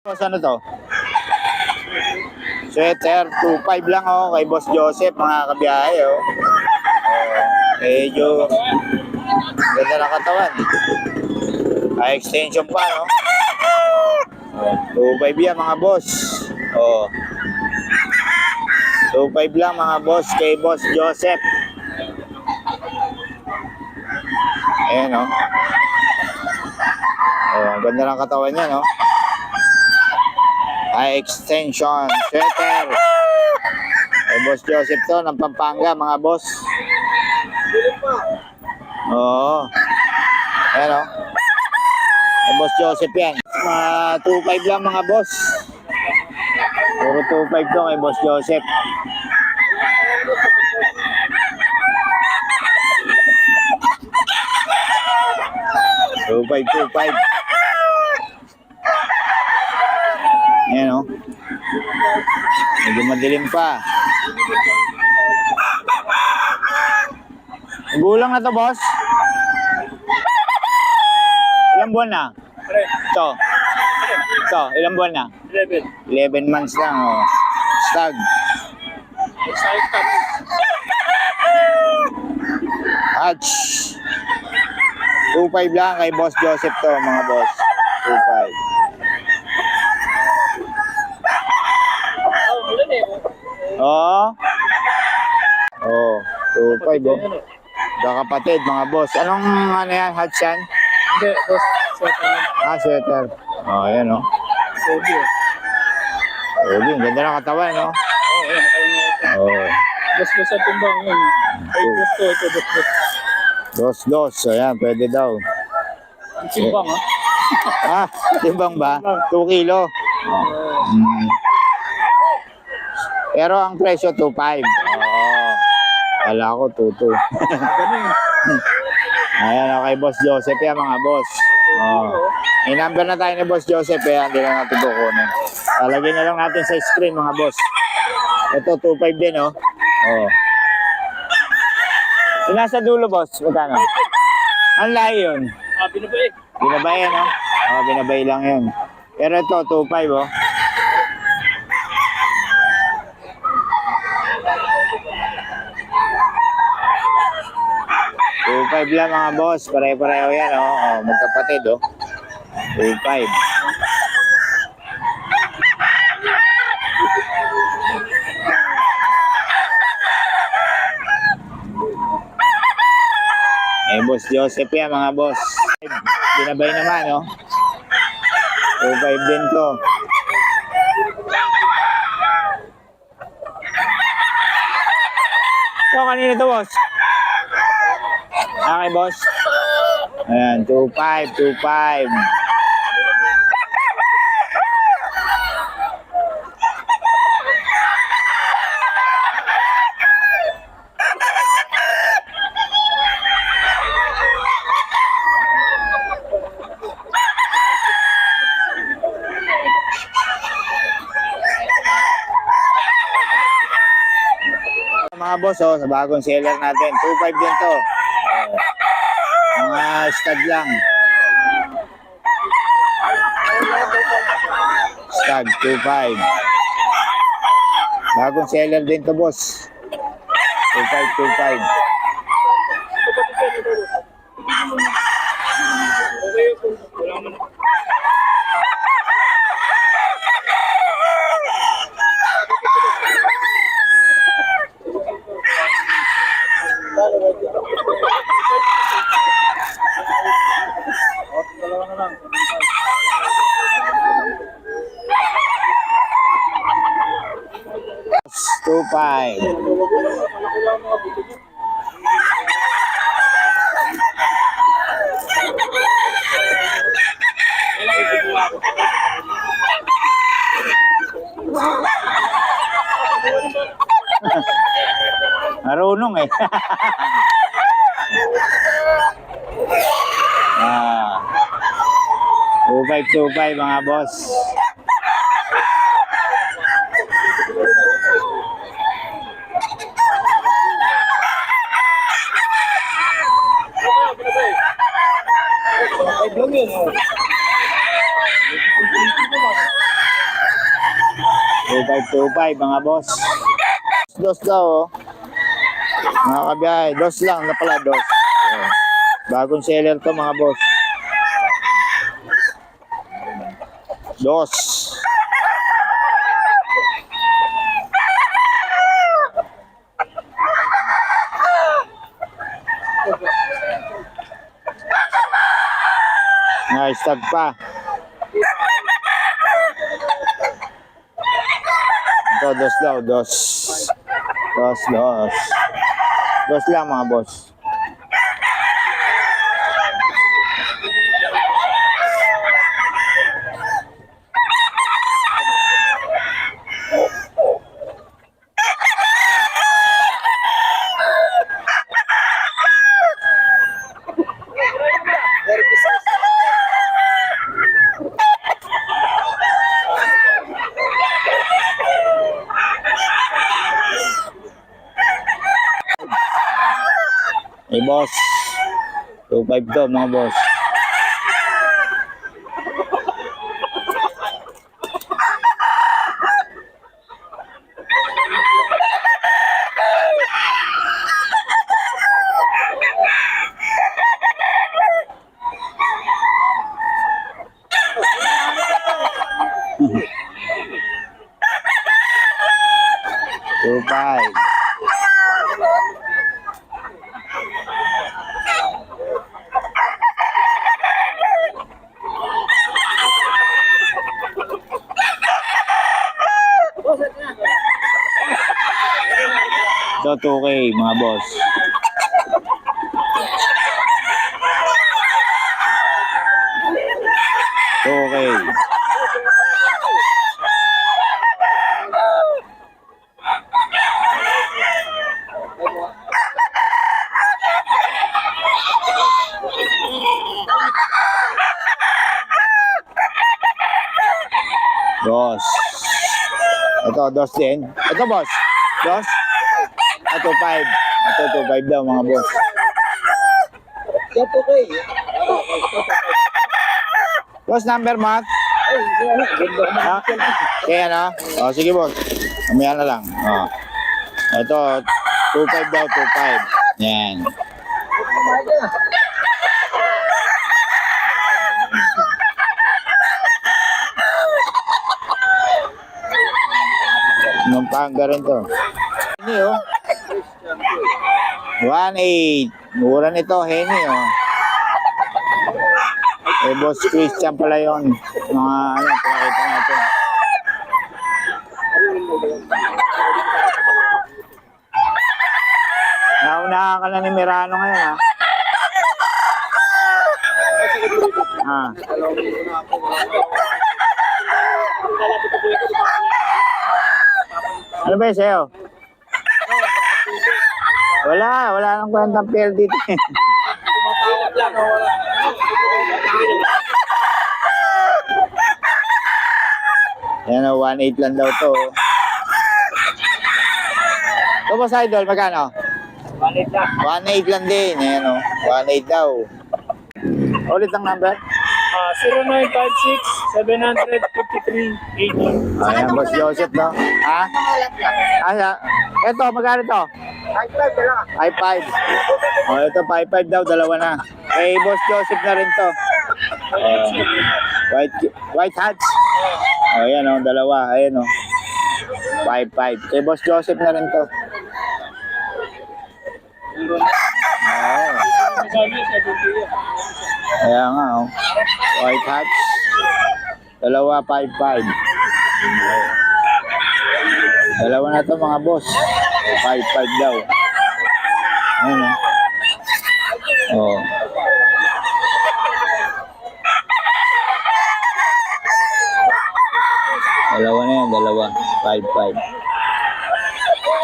Boss, ano to? Sweater, 2.5 lang kay Boss Joseph, mga kabiyahe medyo ganda ng katawan. Extension pa, no? 2.5 yan, mga boss. 2.5 lang, mga boss, kay Boss Joseph. Ayan, no? Ganda ng katawan niya, no? Extension sweater kay Boss Joseph to, ng Pampanga, mga boss. Ayan, kay Boss Joseph yan. 2.5 lang, mga boss. Puro 2.5 to kay Boss Joseph. Two five. Ayan, medyo madilim pa. Gulang na to, boss. Ilang buwan na? Ito, ilang buwan na? 11 months lang, Stag. Hatch. 2.5 lang kay Boss Joseph to, mga boss. 2.5. 2.5, kakapatid, mga boss. Anong ano yan, hatch yan? Hindi, boss, sweater. Sweater. Ayan, ang ganda ng katawan, no? Boss, sa timbang yun. Ay, ito. Dos. Ayan, pwede daw. Ang timbang, Timbang ba? 2 kilo. Pero ang presyo, 2.5. Kala ko, 2.2. Ayan, kay Boss Joseph yan, mga boss. May number na tayo ni Boss Joseph, hindi lang natin kukunin. Talagyan na lang natin sa screen, mga boss. Ito, 2.5 din, Yung nasa dulo, boss, magkano? Ang lahi yun? Binabay. Binabay, binabay lang yun. Pero ito, 2.5, $2.5 lang, mga boss. Pare-pareho yan, magkapatid, 2.5. Boss Joseph yan, mga boss. Binabay naman, 2.5 din to. Kanina to, boss? Okay, boss. Ayan, 2.5. Mga boss, sa bagong seller natin, 2.5 din to. Mga stag lang. Stag, 2.5. Bagong seller din to, boss. 2.5. $2.5. Marunong eh. 2.5 mga boss. 2525 mga boss. Dos daw, oh. Mga kabiyahe, dos lang na pala, dos. Oh. Bagong seller to mga boss. Dos. Nice tag pa. Ito, dos daw, dos. Dos. Dos lang mga boss. Hey boss, 2.5 to mga boss. Two five. So 2K mga boss. Okay. Dos. Ito, dos din. Ito, boss. Dos. Ito, 5. Ito, 2.5 daw, mga boss. Boss, number, Matt? Ha? Kaya na? O, sige, boss. Mamaya na lang. O. Ito, 2.5 daw, 2.5. Yan. Pampanga rin to. Henny, oh. 1.8. Mura nito, Henny, oh. Eh, Boss Christian pala yun. Mga, ano, pakita natin. Naunahan ka na ni Merano ngayon, ha? Ah. Ano ba yun sa'yo? Wala nang kwentang pair dito. Tumatawag lang. Yan o, 1.8 lang daw to. Ito ba sa idol, magkano? 1.8 lang. 1.8 lang din. Ayan o, 1.8 daw. Ulit ang number? 0956-753-80. Ayan, Boss Joseph, no? Ha? Ito, magkano to? 5.5 lang. 5.5. O, ito 5.5 daw, dalawa na. Eh, Boss Joseph na rin to. White hats. O, ayan o, dalawa. Ayan o. 5.5. Kay Boss Joseph na rin to. Oo. Sabi sa dito. Kaya nga, oh. White hats. Dalawa, 5.5. Dalawa na to mga boss. 5.5 daw. Ayun, oh. Dalawa na yan, dalawa. 5.5.